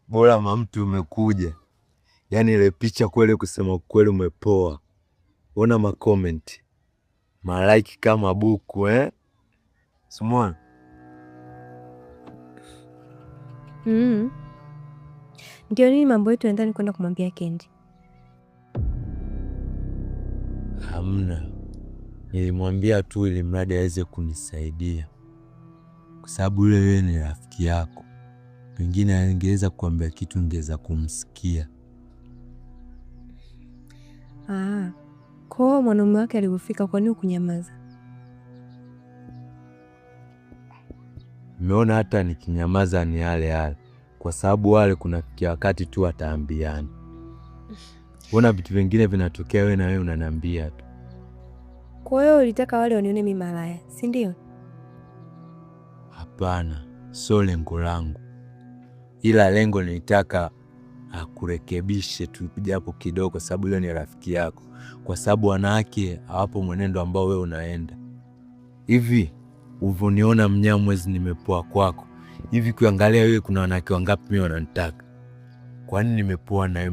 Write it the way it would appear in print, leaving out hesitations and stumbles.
Bora mamtu umekuja. Yaani ile picha kweli, kusema kweli umepoa. Ona makomenti, malike kama buku Simona. Ndio nini mambo yetu ndani kwenda kumwambia Kendi? Hamna. Nilimwambia tu ili mradi aweze kunisaidia. Kwa sababu yule wewe ni rafiki yako. Pengine angeweza kuambia kitu ngeweza kumsikia. Kwa mwanaume wake alipofika, kwa nini kunyamaza? Nimeona hata nikinyamaza ni yale. Kwa sababu wale kuna wakati tu wataambiana. Mbona vitu vingine vinatokea wewe na wewe unaniambia tu. Kwa hiyo ulitaka wale wanione mimi malaya, si ndio? Hapana, sio lengo langu. Ila lengo nilitaka akurekebishe tu japo kidogo, sababu yule ni rafiki yako. Kwa sababu wanawake hawapo mwenendo ambao wewe unaenda. Hivi uvoniona Mnyamwezi nimepoa kwako. Hivi kuangalia wewe kuna wanawake wangapi mimi wananitaka? Kwani nimepoa na